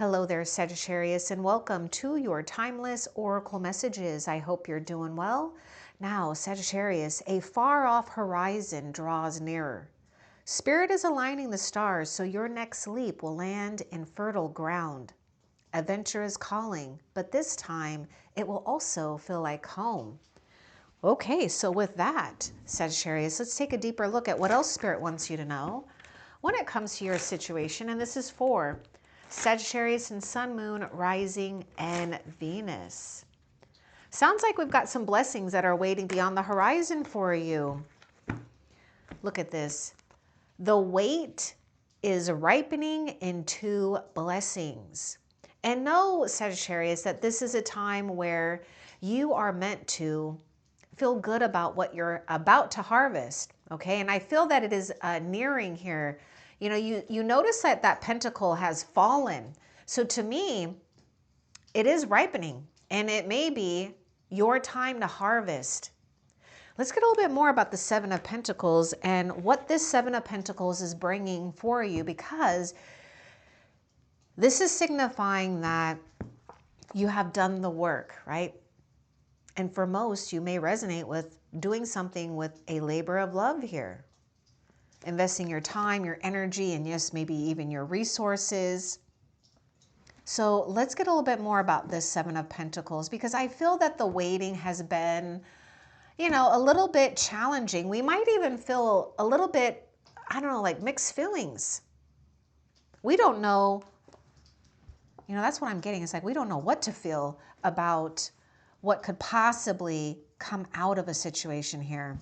Hello there, Sagittarius, and welcome to your timeless oracle messages. I hope you're doing well. Now, Sagittarius, a far-off horizon draws nearer. Spirit is aligning the stars so your next leap will land in fertile ground. Adventure is calling, but this time it will also feel like home. Okay, so with that, Sagittarius, let's take a deeper look at what else Spirit wants you to know when it comes to your situation, and this is for Sagittarius and Sun, Moon, Rising, and Venus. Sounds like we've got some blessings that are waiting beyond the horizon for you. Look at this. The wait is ripening into blessings. And know, Sagittarius, that this is a time where you are meant to feel good about what you're about to harvest, okay? And I feel that it is nearing here. You know, you notice that that pentacle has fallen. So to me, it is ripening, and it may be your time to harvest. Let's get a little bit more about the Seven of Pentacles and what this Seven of Pentacles is bringing for you, because this is signifying that you have done the work, right? And for most, you may resonate with doing something with a labor of love here. Investing your time, your energy, and yes, maybe even your resources. So let's get a little bit more about this Seven of Pentacles, because I feel that the waiting has been, you know, a little bit challenging. We might even feel a little bit, I don't know, like mixed feelings. We don't know, you know, that's what I'm getting. It's like we don't know what to feel about what could possibly come out of a situation here.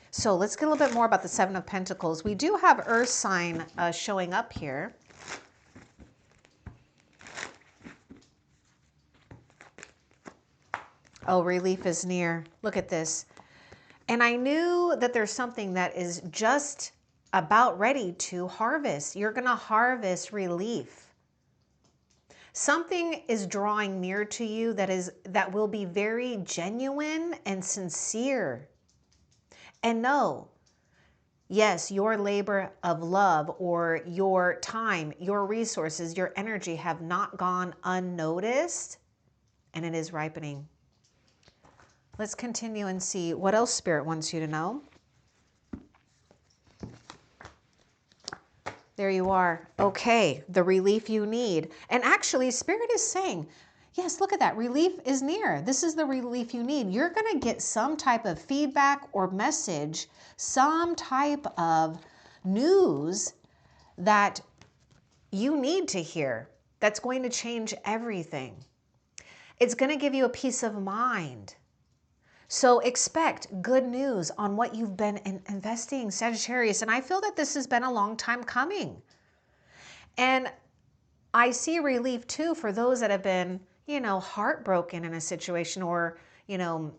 So let's get a little bit more about the Seven of Pentacles. We do have Earth sign showing up here. Oh, relief is near. Look at this. And I knew that there's something that is just about ready to harvest. You're going to harvest relief. Something is drawing near to you that will be very genuine and sincere. And know, yes, your labor of love or your time, your resources, your energy have not gone unnoticed, and it is ripening. Let's continue and see what else Spirit wants you to know. There you are. Okay, the relief you need. And actually, Spirit is saying, yes, look at that. Relief is near. This is the relief you need. You're going to get some type of feedback or message, some type of news that you need to hear that's going to change everything. It's going to give you a peace of mind. So expect good news on what you've been investing, Sagittarius. And I feel that this has been a long time coming. And I see relief too for those that have been, you know, heartbroken in a situation, or, you know,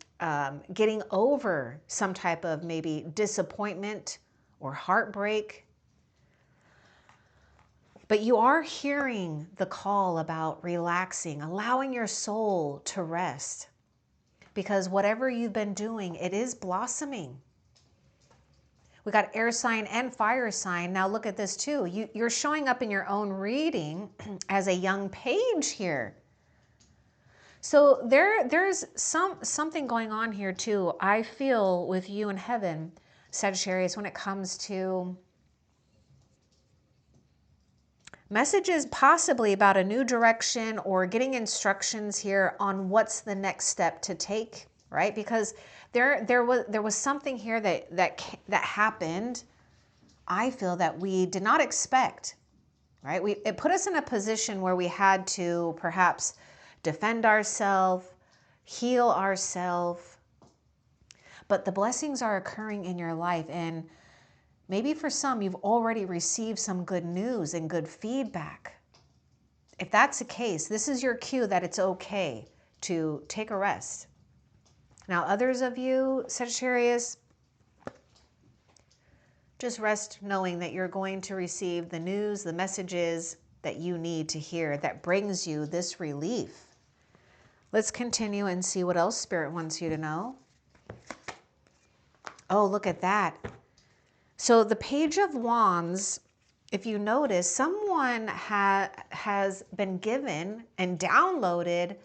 getting over some type of maybe disappointment or heartbreak. But you are hearing the call about relaxing, allowing your soul to rest. Because whatever you've been doing, it is blossoming. We got air sign and fire sign. Now look at this too. You're showing up in your own reading as a young page here. So there's something going on here too. I feel with you in heaven, Sagittarius, when it comes to messages possibly about a new direction or getting instructions here on what's the next step to take, right? Because there was something here that happened, I feel, that we did not expect, right? It put us in a position where we had to perhaps defend ourselves, heal ourselves. But the blessings are occurring in your life, and maybe for some, you've already received some good news and good feedback. If that's the case, this is your cue that it's okay to take a rest. Now, others of you, Sagittarius, just rest knowing that you're going to receive the news, the messages that you need to hear that brings you this relief. Let's continue and see what else Spirit wants you to know. Oh, look at that. So the Page of Wands if you notice, someone has been given and downloaded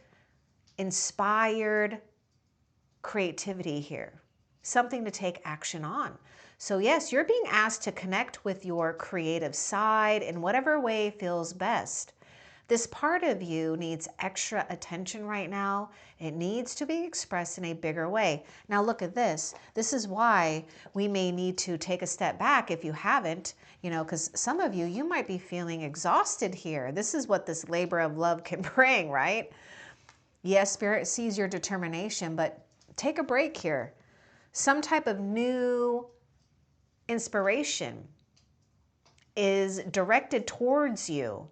inspired creativity here, something to take action on. So yes, you're being asked to connect with your creative side in whatever way feels best. This part of you needs extra attention right now. It needs to be expressed in a bigger way. Now look at this. This is why we may need to take a step back if you haven't, because some of you, you might be feeling exhausted here. This is what this labor of love can bring, right? Yes, Spirit sees your determination, but take a break here. Some type of new inspiration is directed towards you.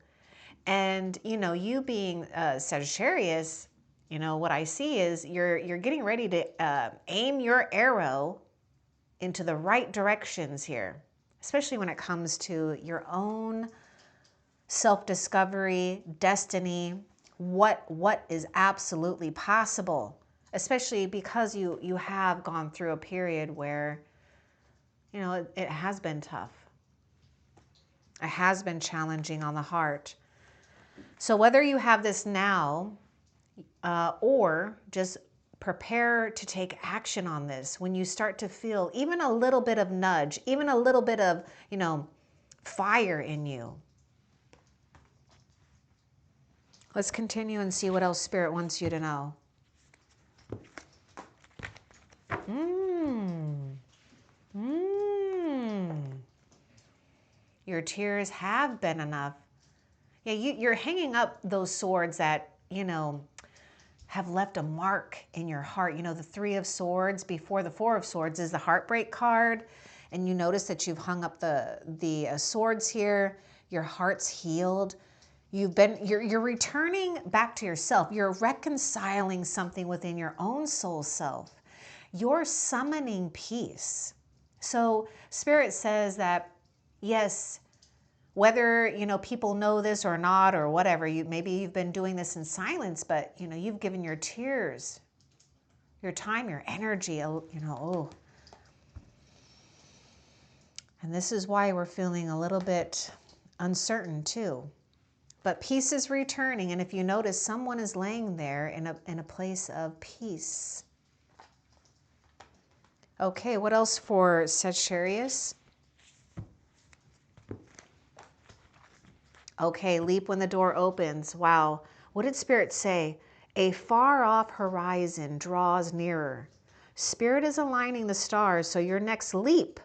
And, you being Sagittarius, what I see is you're getting ready to aim your arrow into the right directions here, especially when it comes to your own self-discovery, destiny, what is absolutely possible, especially because you have gone through a period where, it has been tough. It has been challenging on the heart. So whether you have this now or just prepare to take action on this, when you start to feel even a little bit of nudge, even a little bit of, fire in you. Let's continue and see what else Spirit wants you to know. Your tears have been enough. Yeah, you're hanging up those swords that, have left a mark in your heart. The Three of Swords before the Four of Swords is the heartbreak card. And you notice that you've hung up the swords here. Your heart's healed. You're returning back to yourself. You're reconciling something within your own soul self. You're summoning peace. So Spirit says that, yes, whether, people know this or not or whatever, maybe you've been doing this in silence, but, you've given your tears, your time, your energy, And this is why we're feeling a little bit uncertain too. But peace is returning. And if you notice, someone is laying there in a place of peace. Okay, what else for Sagittarius? Okay, leap when the door opens. Wow. What did Spirit say? A far off horizon draws nearer. Spirit is aligning the stars, so your next leap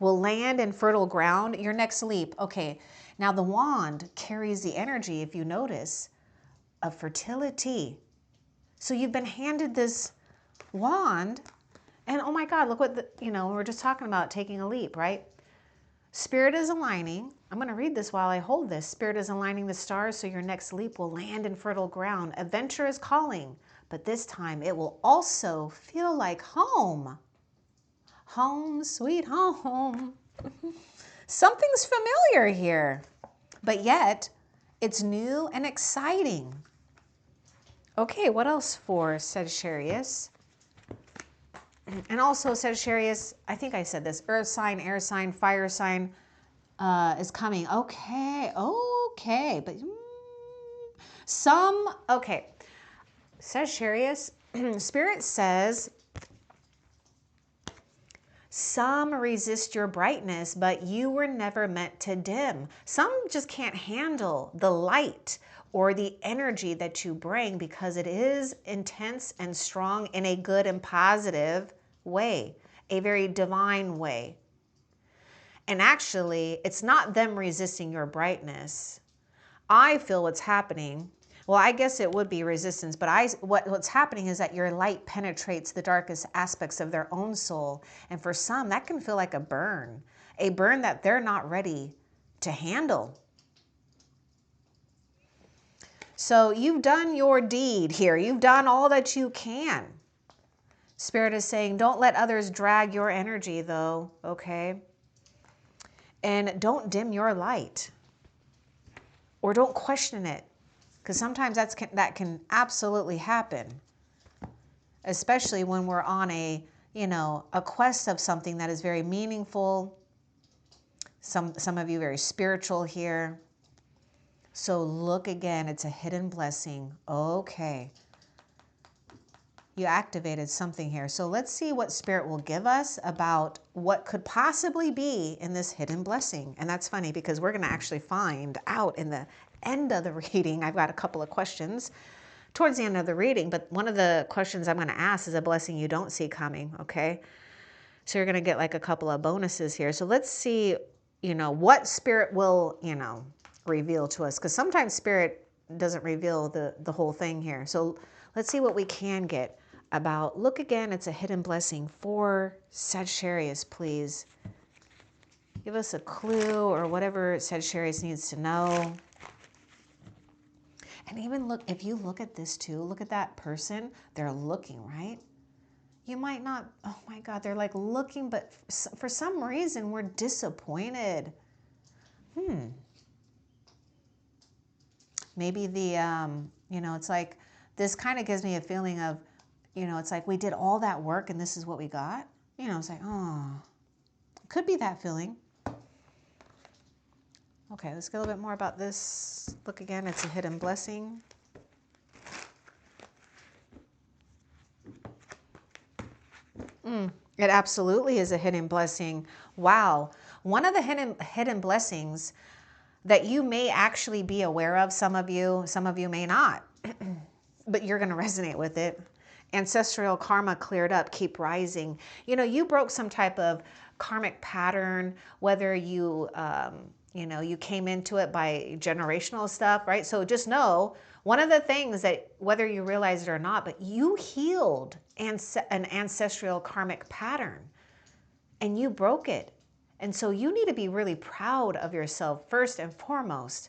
will land in fertile ground. Your next leap. Okay, now the wand carries the energy, if you notice, of fertility. So you've been handed this wand, and oh my God, look what, we were just talking about taking a leap, right? Spirit is aligning. I'm going to read this while I hold this. Spirit is aligning the stars so your next leap will land in fertile ground. Adventure is calling, but this time it will also feel like home. Home, sweet home. Something's familiar here, but yet it's new and exciting. Okay, what else for Sagittarius? And also Sagittarius, I think I said this, earth sign, air sign, fire sign is coming. Okay, but okay. Sagittarius, Spirit says, some resist your brightness, but you were never meant to dim. Some just can't handle the light or the energy that you bring because it is intense and strong in a good and positive way, a very divine way. And actually, it's not them resisting your brightness. I feel what's happening. Well, I guess it would be resistance, but what's happening is that your light penetrates the darkest aspects of their own soul. And for some, that can feel like a burn that they're not ready to handle. So you've done your deed here. You've done all that you can. Spirit is saying, don't let others drag your energy though, okay? And don't dim your light. Or don't question it. Because sometimes that can absolutely happen. Especially when we're on a quest of something that is very meaningful, Some of you very spiritual here. So look again, it's a hidden blessing. Okay. You activated something here. So let's see what Spirit will give us about what could possibly be in this hidden blessing. And that's funny because we're going to actually find out in the end of the reading. I've got a couple of questions towards the end of the reading, but one of the questions I'm going to ask is a blessing you don't see coming, okay? So you're going to get like a couple of bonuses here. So let's see, what Spirit will, reveal to us, because sometimes Spirit doesn't reveal the whole thing here. So let's see what we can get about, look again, it's a hidden blessing for Sagittarius, please. Give us a clue or whatever Sagittarius needs to know. And even look, if you look at this too, look at that person, they're looking, right? You might not, oh my God, they're like looking, but for some reason we're disappointed. Maybe it's like, this kind of gives me a feeling of, it's like we did all that work and this is what we got. It's like, oh, could be that feeling. Okay, let's get a little bit more about this. Look again, it's a hidden blessing. It absolutely is a hidden blessing. Wow. One of the hidden blessings that you may actually be aware of, some of you may not, but you're going to resonate with it. Ancestral karma cleared up, keep rising. You broke some type of karmic pattern, whether you, you came into it by generational stuff, right? So just know, one of the things that, whether you realize it or not, but you healed an ancestral karmic pattern and you broke it. And so you need to be really proud of yourself first and foremost.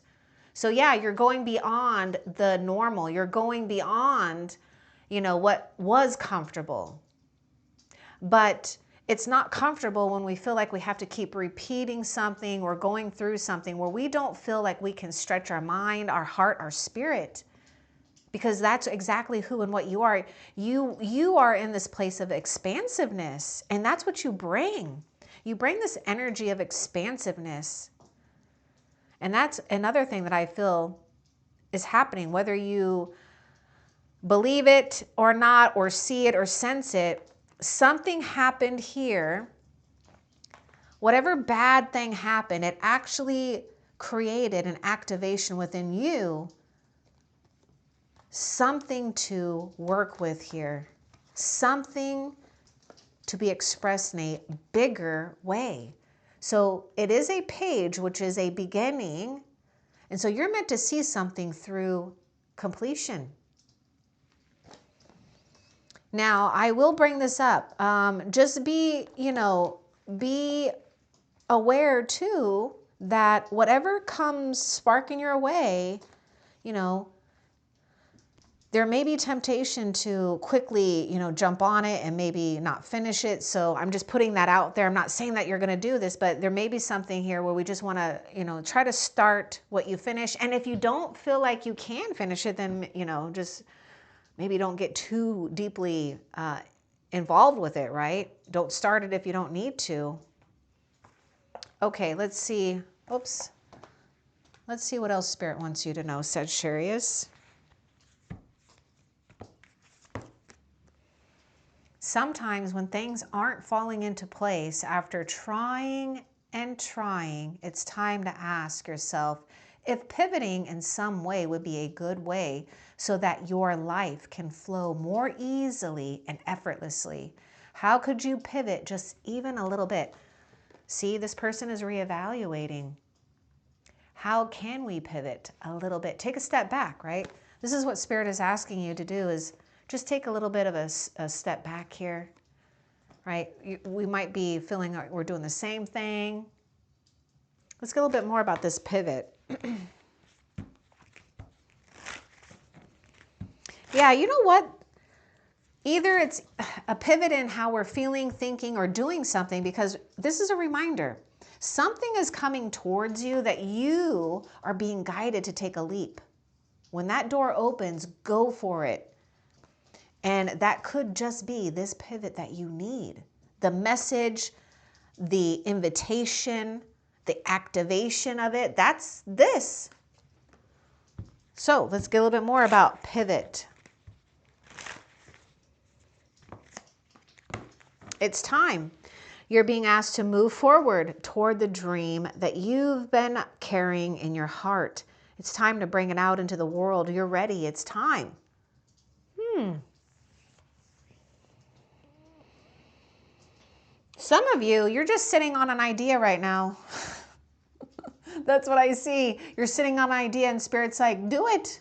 So yeah, you're going beyond the normal. You're going beyond, what was comfortable. But it's not comfortable when we feel like we have to keep repeating something or going through something where we don't feel like we can stretch our mind, our heart, our spirit. Because that's exactly who and what you are. You are in this place of expansiveness, and that's what you bring. You bring this energy of expansiveness. And that's another thing that I feel is happening, whether you believe it or not, or see it or sense it. Something happened here. Whatever bad thing happened, it actually created an activation within you. Something to work with here. Something to be expressed in a bigger way. So it is a page, which is a beginning. And so you're meant to see something through completion. Now, I will bring this up. Just be aware too that whatever comes sparking your way, there may be temptation to quickly, jump on it and maybe not finish it. So I'm just putting that out there. I'm not saying that you're going to do this, but there may be something here where we just want to, try to start what you finish. And if you don't feel like you can finish it, then, just maybe don't get too deeply involved with it, right? Don't start it if you don't need to. Okay, let's see. Oops. Let's see what else Spirit wants you to know, Sagittarius. Sometimes when things aren't falling into place after trying and trying, it's time to ask yourself if pivoting in some way would be a good way so that your life can flow more easily and effortlessly. How could you pivot just even a little bit? See, this person is reevaluating. How can we pivot a little bit? Take a step back, right? This is what Spirit is asking you to do, is just take a little bit of a step back here, right? We might be feeling like we're doing the same thing. Let's get a little bit more about this pivot. Yeah, you know what? Either it's a pivot in how we're feeling, thinking, or doing something, because this is a reminder. Something is coming towards you that you are being guided to take a leap. When that door opens, go for it. And that could just be this pivot that you need. The message, the invitation, the activation of it, that's this. So let's get a little bit more about pivot. It's time. You're being asked to move forward toward the dream that you've been carrying in your heart. It's time to bring it out into the world. You're ready. It's time. Some of you, you're just sitting on an idea right now. That's what I see. You're sitting on an idea and Spirit's like, do it.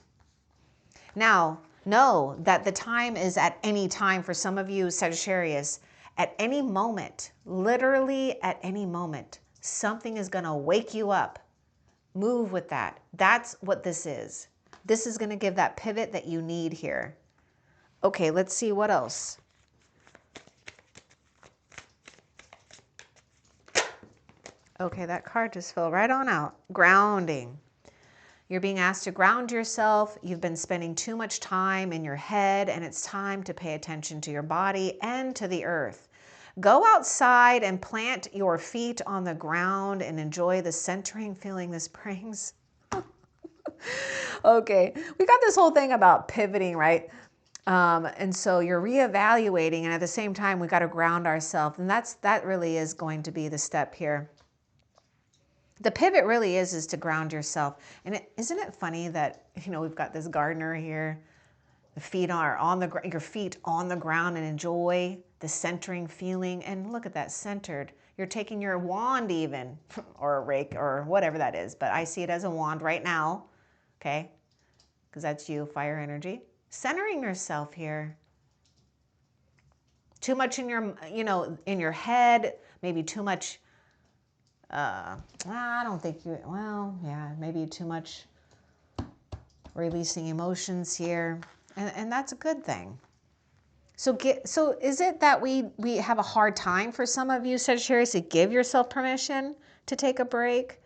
Now, know that the time is at any time for some of you, Sagittarius. At any moment, literally at any moment, something is going to wake you up. Move with that. That's what this is. This is going to give that pivot that you need here. Okay, let's see what else. Okay, that card just fell right on out. Grounding. You're being asked to ground yourself. You've been spending too much time in your head, and it's time to pay attention to your body and to the earth. Go outside and plant your feet on the ground and enjoy the centering feeling this brings. Okay, we got this whole thing about pivoting, right? And so you're reevaluating, and at the same time, we got to ground ourselves, and that really is going to be the step here. The pivot really is to ground yourself. And isn't it funny that, we've got this gardener here, the feet are on your feet on the ground, and enjoy the centering feeling. And look at that, centered. You're taking your wand even, or a rake, or whatever that is. But I see it as a wand right now, okay? Because that's you, fire energy. Centering yourself here. Too much in your, in your head, maybe too much. I don't think you, well, yeah, maybe too much releasing emotions here. And that's a good thing. So is it that we have a hard time for some of you, Sagittarius, to give yourself permission to take a break?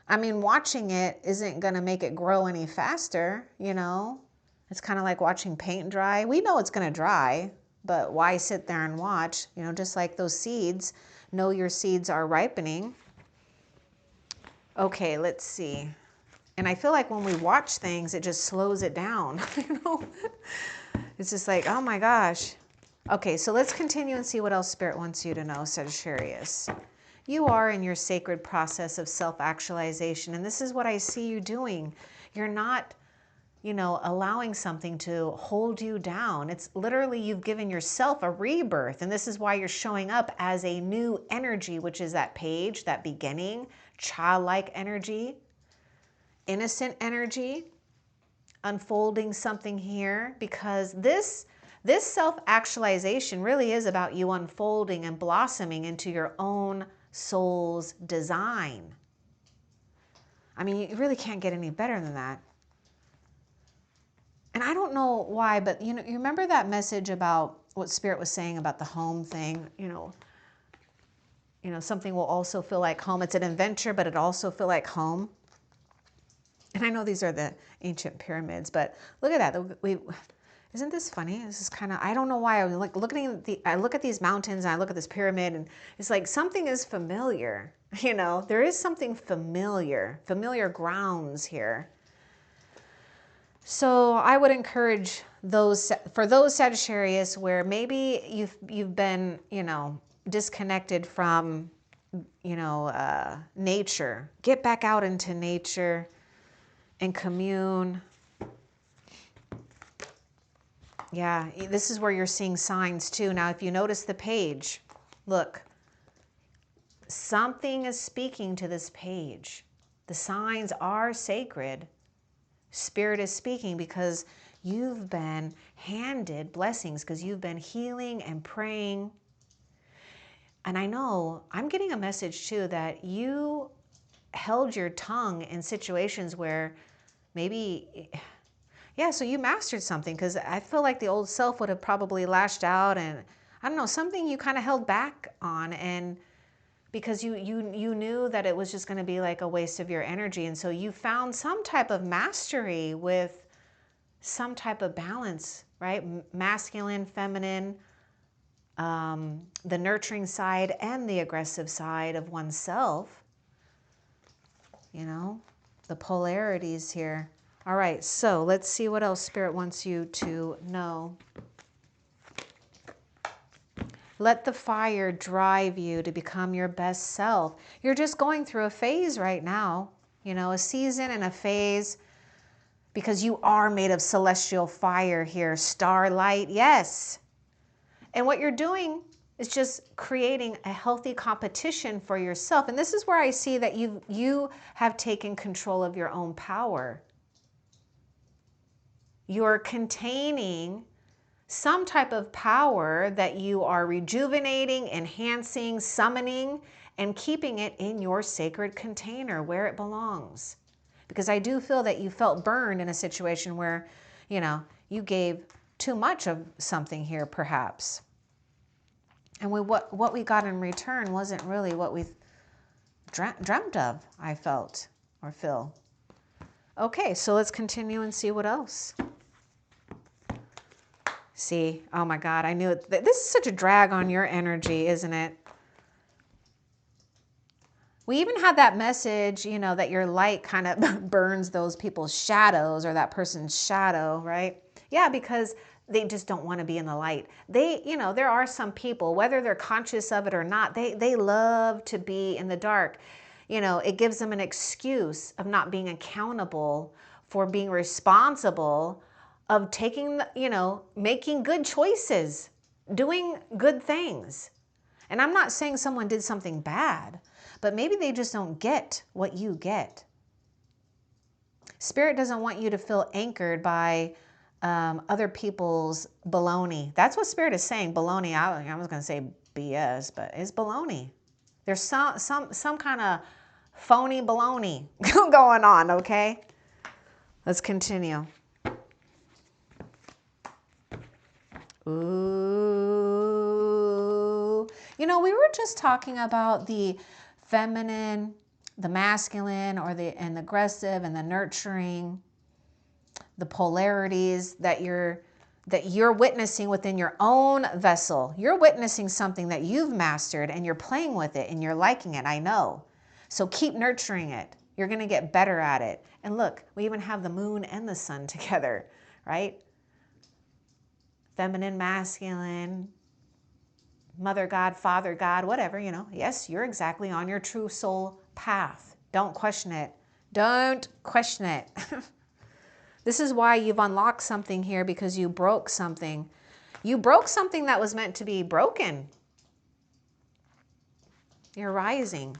I mean, watching it isn't going to make it grow any faster, It's kind of like watching paint dry. We know it's going to dry, but why sit there and watch? Just like those seeds. Know your seeds are ripening. Okay, let's see. And I feel like when we watch things, it just slows it down. It's just like, oh my gosh. Okay, so let's continue and see what else Spirit wants you to know, Sagittarius. You are in your sacred process of self-actualization, and this is what I see you doing. You're not, allowing something to hold you down. It's literally you've given yourself a rebirth, and this is why you're showing up as a new energy, which is that page, that beginning, childlike energy, innocent energy, unfolding something here, because this self-actualization really is about you unfolding and blossoming into your own soul's design. I mean, you really can't get any better than that. And I don't know why, but you remember that message about what Spirit was saying about the home thing? Something will also feel like home. It's an adventure, but it also feel like home. And I know these are the ancient pyramids, but look at that. Isn't this funny? This is kind of, I don't know why. I look at these mountains and I look at this pyramid, and it's like something is familiar. There is something familiar grounds here. So I would encourage for those Sagittarius where maybe you've been, disconnected from, nature. Get back out into nature and commune. Yeah, this is where you're seeing signs too. Now, if you notice the page, look, something is speaking to this page. The signs are sacred. Spirit is speaking because you've been handed blessings, because you've been healing and praying. And I know I'm getting a message too that you held your tongue in situations where maybe, yeah, so you mastered something, because I feel like the old self would have probably lashed out, and I don't know, something you kind of held back on, and because you knew that it was just going to be like a waste of your energy. And so you found some type of mastery with some type of balance, right? Masculine, feminine, the nurturing side and the aggressive side of oneself. you know, the polarities here. All right, so let's see what else Spirit wants you to know. Let the fire drive you to become your best self. You're just going through a phase right now, you know, a season and a phase, because you are made of celestial fire here, starlight, yes. And what you're doing is just creating a healthy competition for yourself. And this is where I see that you have taken control of your own power. You're containing some type of power that you are rejuvenating, enhancing, summoning, and keeping it in your sacred container where it belongs. Because I do feel that you felt burned in a situation where, you know, you gave too much of something here, perhaps. And what we got in return wasn't really what we dreamt of, I felt or feel. Okay, so let's continue and see what else. See, oh my God, I knew it. This is such a drag on your energy, isn't it? We even had that message, you know, that your light kind of burns those people's shadows or that person's shadow, right? Yeah, because they just don't want to be in the light. They, you know, there are some people, whether they're conscious of it or not, they love to be in the dark. You know, it gives them an excuse of not being accountable for being responsible, of taking, you know, making good choices, doing good things. And I'm not saying someone did something bad, but maybe they just don't get what you get. Spirit doesn't want you to feel anchored by other people's baloney. That's what Spirit is saying, baloney. I was going to say BS, but it's baloney. There's some kind of phony baloney going on, okay? Let's continue. Ooh. You know, we were just talking about the feminine, the masculine, or the aggressive and the nurturing, the polarities that you're witnessing within your own vessel. You're witnessing something that you've mastered and you're playing with it and you're liking it, I know. So keep nurturing it. You're going to get better at it. And look, we even have the moon and the sun together, right? Feminine, masculine, mother God, father God, whatever, you know. Yes, you're exactly on your true soul path. Don't question it. Don't question it. This is why you've unlocked something here, because you broke something. You broke something that was meant to be broken. You're rising.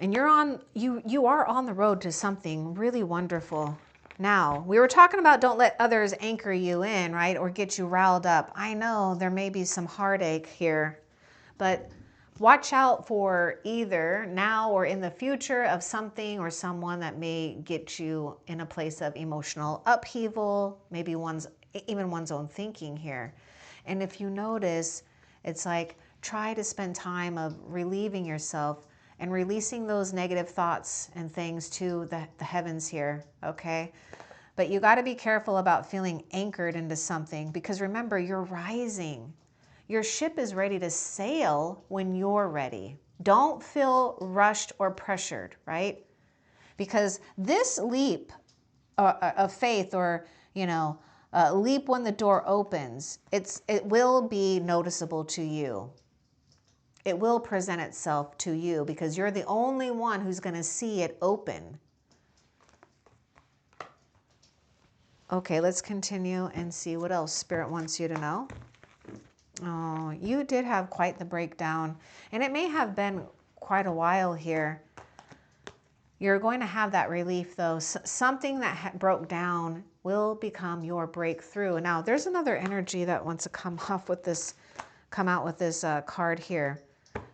And you are on the road to something really wonderful. Now, we were talking about don't let others anchor you in, right? Or get you riled up. I know there may be some heartache here, but watch out for either now or in the future of something or someone that may get you in a place of emotional upheaval, maybe even one's own thinking here. And if you notice, it's like try to spend time of relieving yourself and releasing those negative thoughts and things to the heavens here, okay? But you got to be careful about feeling anchored into something, because remember, you're rising. Your ship is ready to sail when you're ready. Don't feel rushed or pressured, right? Because this leap of faith, or, you know, leap when the door opens, it will be noticeable to you. It will present itself to you because you're the only one who's going to see it open. Okay, let's continue and see what else Spirit wants you to know. Oh, you did have quite the breakdown, and it may have been quite a while here. You're going to have that relief, though. Something that broke down will become your breakthrough. Now, there's another energy that wants to come out with this card here.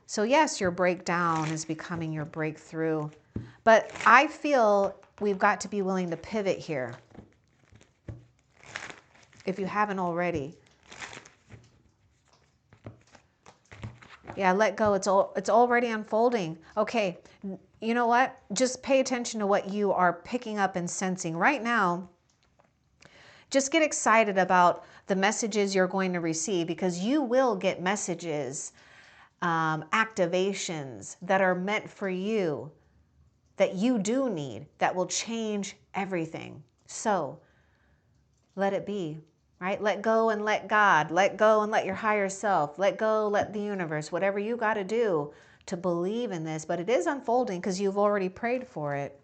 So yes, your breakdown is becoming your breakthrough. But I feel we've got to be willing to pivot here, if you haven't already. Yeah, let go. It's already unfolding. Okay, you know what? Just pay attention to what you are picking up and sensing. Right now, Just get excited about the messages you're going to receive, because you will get messages, activations that are meant for you, that you do need, that will change everything. So let it be, right? Let go and let God. Let go and let your higher self. Let go, let the universe, whatever you got to do to believe in this. But it is unfolding because you've already prayed for it.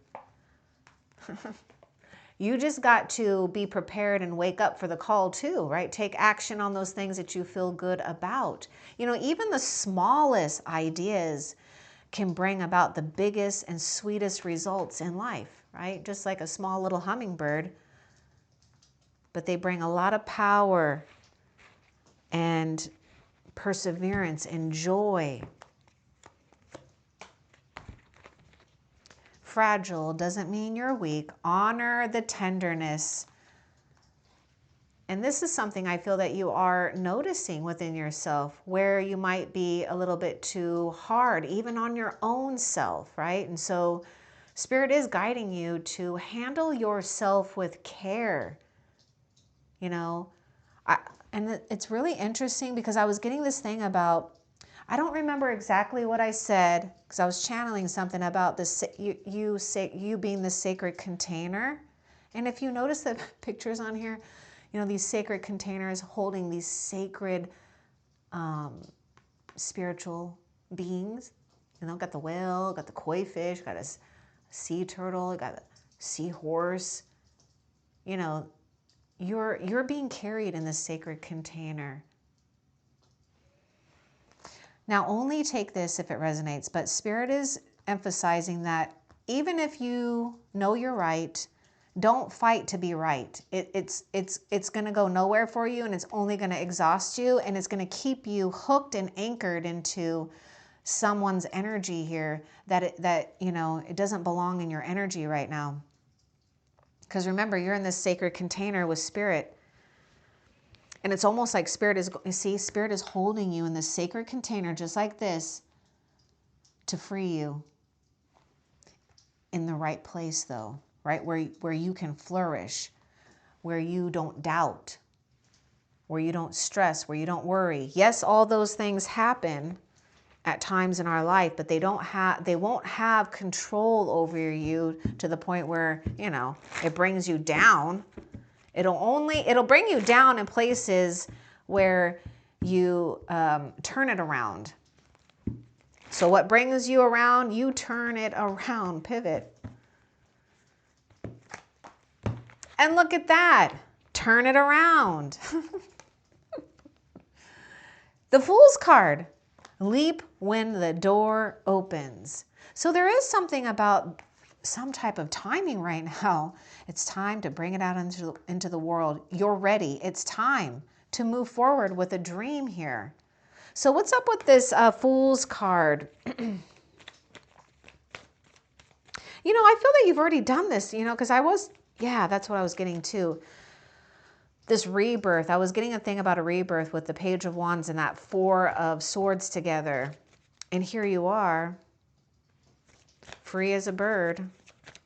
You just got to be prepared and wake up for the call too, right? Take action on those things that you feel good about. You know, even the smallest ideas can bring about the biggest and sweetest results in life, right? Just like a small little hummingbird, but they bring a lot of power and perseverance and joy. Fragile doesn't mean you're weak. Honor the tenderness. And this is something I feel that you are noticing within yourself, where you might be a little bit too hard, even on your own self, right? And so Spirit is guiding you to handle yourself with care. You know, and it's really interesting because I was getting this thing about, I don't remember exactly what I said, because I was channeling something about this, you being the sacred container. And if you notice the pictures on here, you know, these sacred containers holding these sacred spiritual beings. You know, got the whale, got the koi fish, got a sea turtle, got a seahorse. You know, you're being carried in this sacred container. Now, only take this if it resonates, but Spirit is emphasizing that even if you know you're right, don't fight to be right. It's going to go nowhere for you, and it's only going to exhaust you, and it's going to keep you hooked and anchored into someone's energy here that you know, it doesn't belong in your energy right now. Because remember, you're in this sacred container with Spirit. And it's almost like Spirit is, you see, Spirit is holding you in this sacred container just like this to free you. In the right place though, right? Where you can flourish, where you don't doubt, where you don't stress, where you don't worry. Yes, all those things happen at times in our life, but they won't have control over you to the point where, you know, it brings you down. It'll bring you down in places where you turn it around. So what brings you around, you turn it around, pivot. And look at that, turn it around. The Fool's card, leap when the door opens. So there is something about some type of timing right now. It's time to bring it out into the world. You're ready. It's time to move forward with a dream here. So what's up with this Fool's card? You know, I feel that you've already done this, you know, because yeah, that's what I was getting to. This rebirth. I was getting a thing about a rebirth with the Page of Wands and that Four of Swords together. And here you are, free as a bird.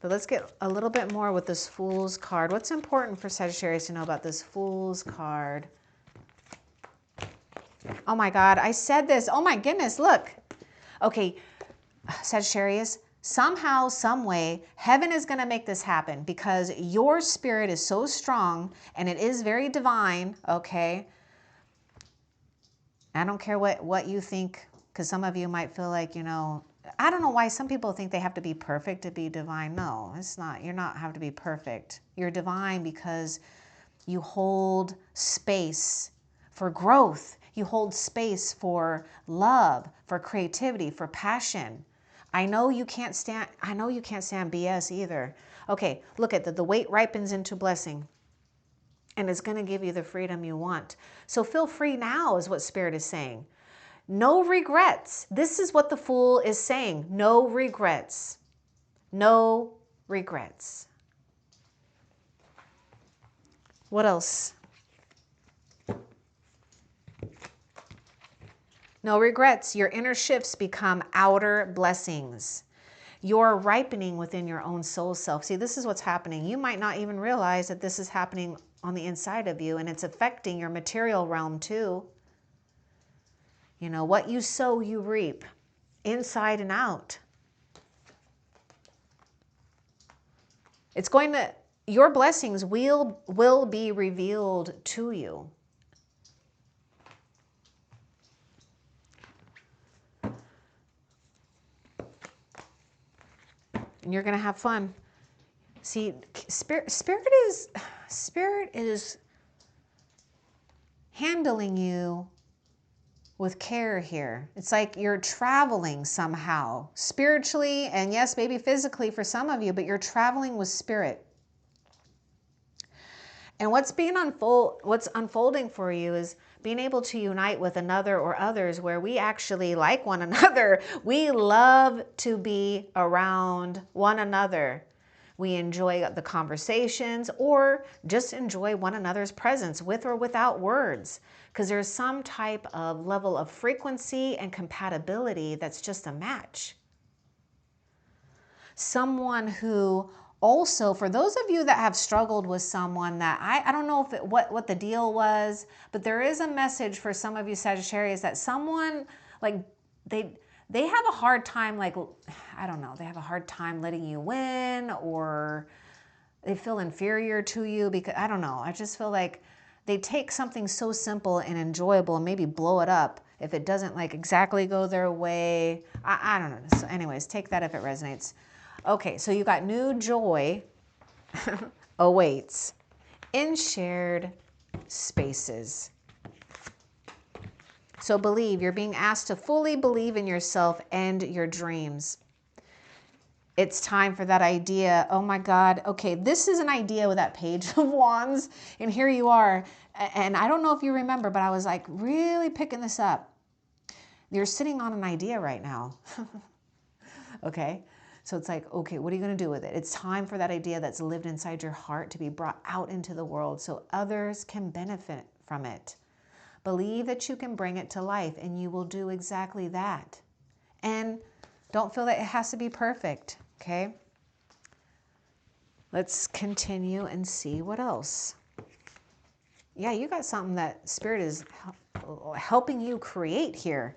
But let's get a little bit more with this Fool's card. What's important for Sagittarius to know about this Fool's card? Oh my God, I said this. Oh my goodness, look. Okay, Sagittarius, somehow, some way, heaven is going to make this happen because your spirit is so strong and it is very divine, okay? I don't care what you think, because some of you might feel like, you know, I don't know why some people think they have to be perfect to be divine. No, it's not. You're not have to be perfect. You're divine because you hold space for growth. You hold space for love, for creativity, for passion. I know you can't stand BS either. Okay, look at the weight ripens into blessing. And it's going to give you the freedom you want. So feel free now is what Spirit is saying. No regrets. This is what the Fool is saying. No regrets. No regrets. What else? No regrets. Your inner shifts become outer blessings. You're ripening within your own soul self. See, this is what's happening. You might not even realize that this is happening on the inside of you, and it's affecting your material realm too. You know, what you sow, you reap, inside and out. It's going to, your blessings will be revealed to you. And you're going to have fun. See, spirit is handling you with care here. It's like you're traveling somehow, spiritually, and yes, maybe physically for some of you, but you're traveling with spirit. And what's unfolding for you is being able to unite with another or others where we actually like one another. We love to be around one another. We enjoy the conversations or just enjoy one another's presence with or without words, because there's some type of level of frequency and compatibility that's just a match. Someone who also, for those of you that have struggled with someone that, I don't know if what the deal was, but there is a message for some of you Sagittarius that someone, like, they have a hard time, like, I don't know, they have a hard time letting you win, or they feel inferior to you because, I don't know, I just feel like they take something so simple and enjoyable and maybe blow it up if it doesn't like exactly go their way. I don't know. So anyways, take that if it resonates. Okay, so you got new joy awaits in shared spaces. So believe, you're being asked to fully believe in yourself and your dreams. It's time for that idea. Oh my God. Okay, this is an idea with that page of wands. And here you are. And I don't know if you remember, but I was like really picking this up. You're sitting on an idea right now. Okay. So it's like, okay, what are you going to do with it? It's time for that idea that's lived inside your heart to be brought out into the world so others can benefit from it. Believe that you can bring it to life, and you will do exactly that. And don't feel that it has to be perfect, okay? Let's continue and see what else. Yeah, you got something that Spirit is helping you create here.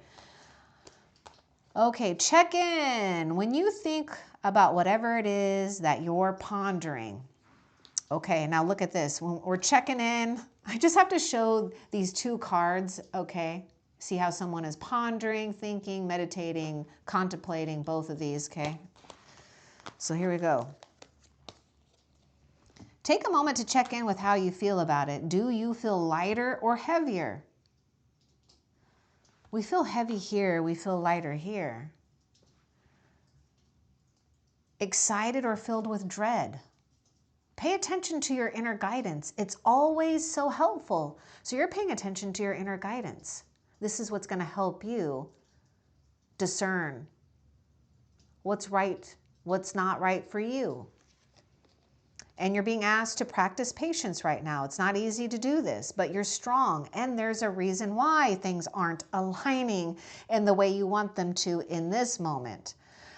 Okay, check in. When you think about whatever it is that you're pondering. Okay, now look at this. When we're checking in, I just have to show these two cards, okay? See how someone is pondering, thinking, meditating, contemplating, both of these, okay? So here we go. Take a moment to check in with how you feel about it. Do you feel lighter or heavier? We feel heavy here, we feel lighter here. Excited or filled with dread? Pay attention to your inner guidance. It's always so helpful. So you're paying attention to your inner guidance. This is what's going to help you discern what's right, what's not right for you. And you're being asked to practice patience right now. It's not easy to do this, but you're strong. And there's a reason why things aren't aligning in the way you want them to in this moment.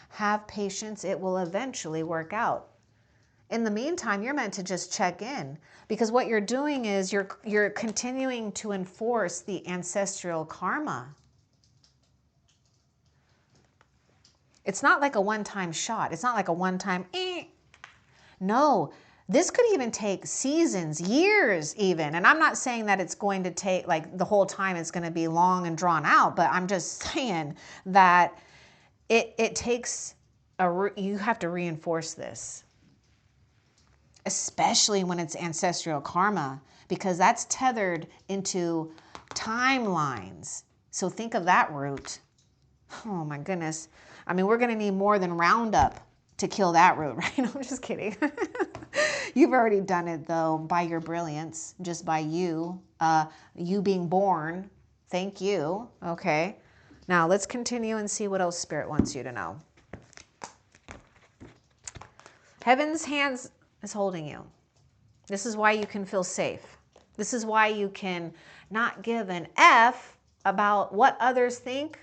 Have patience. It will eventually work out. In the meantime, you're meant to just check in, because what you're doing is you're continuing to enforce the ancestral karma. It's not like a one-time shot. It's not like a one-time, No, this could even take seasons, years even. And I'm not saying that it's going to take like the whole time it's going to be long and drawn out, but I'm just saying that it takes, you have to reinforce this. Especially when it's ancestral karma, because that's tethered into timelines. So think of that root. Oh my goodness. I mean, we're going to need more than Roundup to kill that root, right? No, I'm just kidding. You've already done it though, by your brilliance, just by you being born. Thank you. Okay. Now let's continue and see what else Spirit wants you to know. Heaven's hands is holding you. This is why you can feel safe. This is why you can not give an F about what others think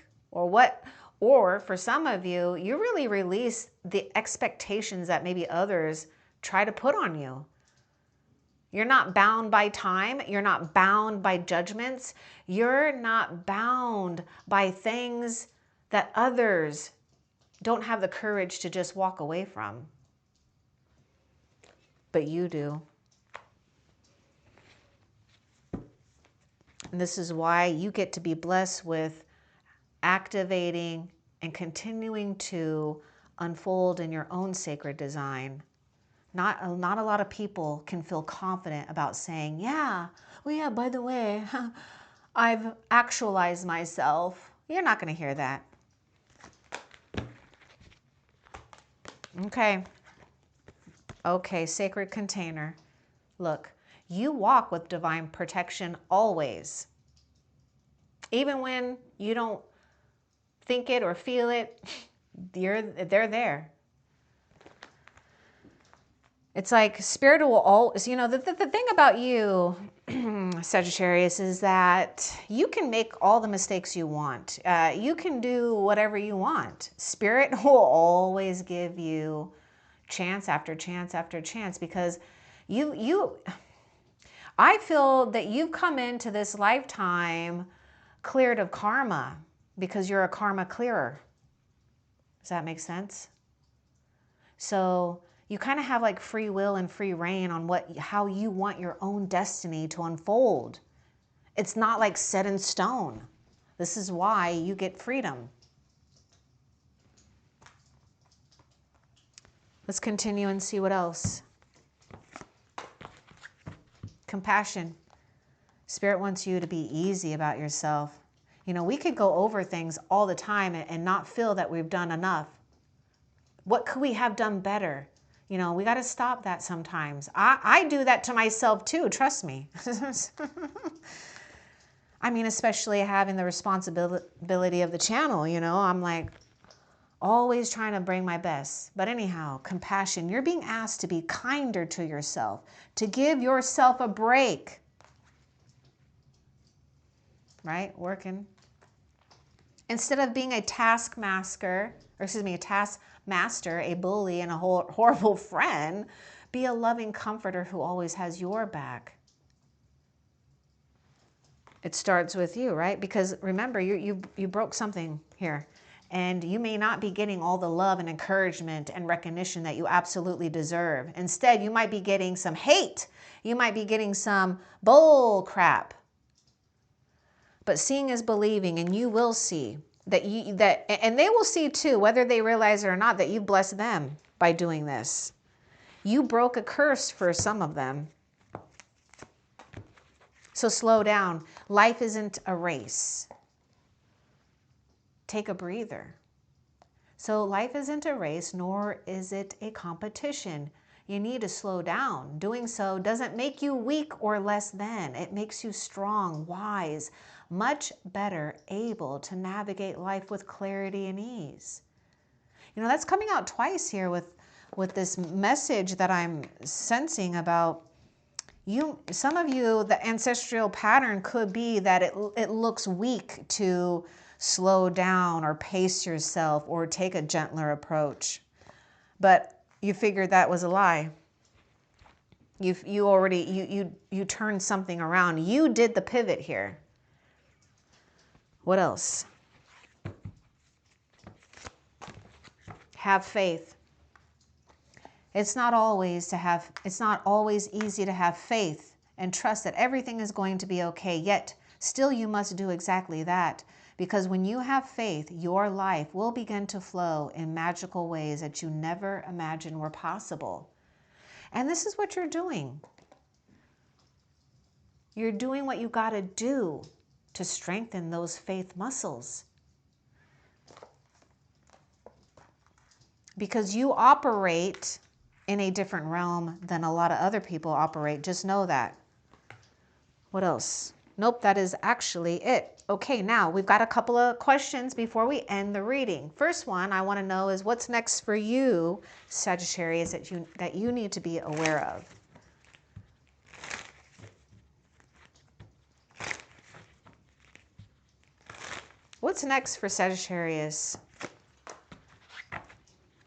or for some of you, you really release the expectations that maybe others try to put on you. You're not bound by time. You're not bound by judgments. You're not bound by things that others don't have the courage to just walk away from. But you do. And this is why you get to be blessed with activating and continuing to unfold in your own sacred design. Not a lot of people can feel confident about saying, yeah, well, yeah, by the way, I've actualized myself. You're not going to hear that. Okay. Okay, sacred container. Look, you walk with divine protection always. Even when you don't think it or feel it, they're there. It's like spirit will always, the thing about you, Sagittarius, is that you can make all the mistakes you want. You can do whatever you want. Spirit will always give you chance after chance after chance, because I feel that you've come into this lifetime cleared of karma because you're a karma clearer. Does that make sense? So you kind of have like free will and free reign on how you want your own destiny to unfold. It's not like set in stone. This is why you get freedom. Let's continue and see what else. Compassion. Spirit wants you to be easy about yourself. We could go over things all the time and not feel that we've done enough. What could we have done better? We got to stop that sometimes. I do that to myself too, trust me. I mean, especially having the responsibility of the channel, I'm like always trying to bring my best. But anyhow, compassion. You're being asked to be kinder to yourself, to give yourself a break. Right? Working. Instead of being a taskmaster, a bully, and a horrible friend, be a loving comforter who always has your back. It starts with you, right? Because remember, you broke something here, and you may not be getting all the love and encouragement and recognition that you absolutely deserve. Instead, you might be getting some hate. You might be getting some bull crap. But seeing is believing, and you will see and they will see too, whether they realize it or not, that you blessed them by doing this. You broke a curse for some of them. So slow down. Life isn't a race. Take a breather. So life isn't a race, nor is it a competition. You need to slow down. Doing so doesn't make you weak or less than. It makes you strong, wise, much better able to navigate life with clarity and ease. That's coming out twice here with this message that I'm sensing about you. Some of you, the ancestral pattern could be that it looks weak to slow down or pace yourself or take a gentler approach. But you figured that was a lie. You turned something around. You did the pivot here. What else? Have faith. It's not always easy to have faith and trust that everything is going to be okay. Yet, still you must do exactly that. Because when you have faith, your life will begin to flow in magical ways that you never imagined were possible. And this is what you're doing. You're doing what you got to do to strengthen those faith muscles. Because you operate in a different realm than a lot of other people operate. Just know that. What else? Nope, that is actually it. Okay, now we've got a couple of questions before we end the reading. First one I want to know is what's next for you, Sagittarius, that you need to be aware of. What's next for Sagittarius?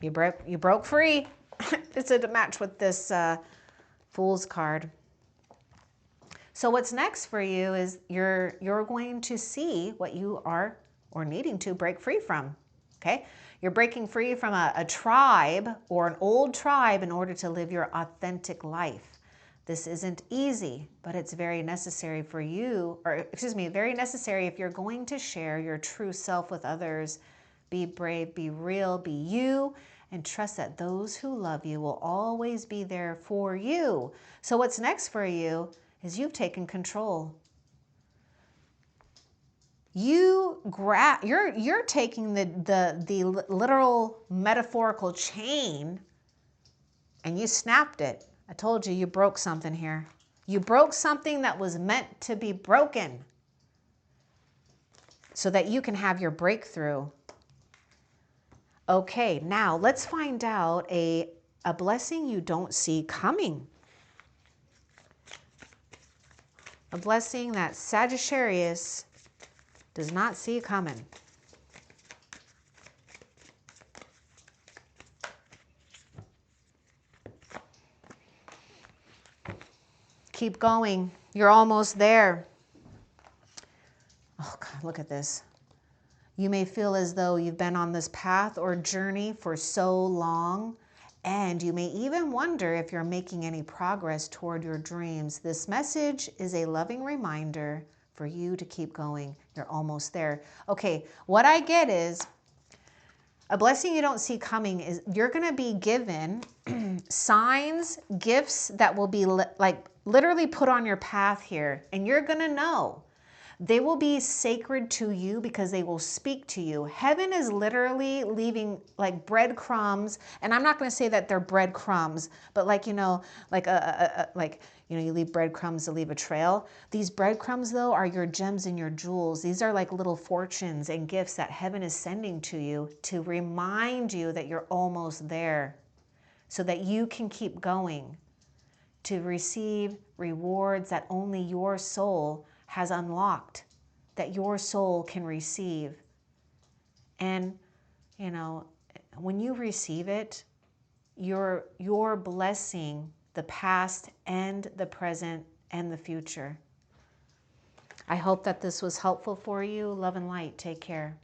You broke free. It's a match with this Fool's card. So what's next for you is you're going to see what you are or needing to break free from. Okay? You're breaking free from a tribe or an old tribe in order to live your authentic life. This isn't easy, but it's very necessary for you, or excuse me, very necessary if you're going to share your true self with others. Be brave, be real, be you, and trust that those who love you will always be there for you. So what's next for you is you've taken control. You're taking the literal metaphorical chain and you snapped it. I told you, you broke something here. You broke something that was meant to be broken so that you can have your breakthrough. Okay, now let's find out a blessing you don't see coming. A blessing that Sagittarius does not see coming. Keep going. You're almost there. Oh God, look at this. You may feel as though you've been on this path or journey for so long, and you may even wonder if you're making any progress toward your dreams. This message is a loving reminder for you to keep going. You're almost there. Okay, what I get is a blessing you don't see coming is you're going to be given signs, gifts that will be like literally put on your path here, and you're going to know. They will be sacred to you because they will speak to you. Heaven is literally leaving like breadcrumbs, and I'm not going to say that they're breadcrumbs, but like, you know, like you leave breadcrumbs to leave a trail. These breadcrumbs though are your gems and your jewels. These are like little fortunes and gifts that heaven is sending to you to remind you that you're almost there so that you can keep going to receive rewards that only your soul has unlocked, that your soul can receive. And, you know, when you receive it, you're blessing the past and the present and the future. I hope that this was helpful for you. Love and light. Take care.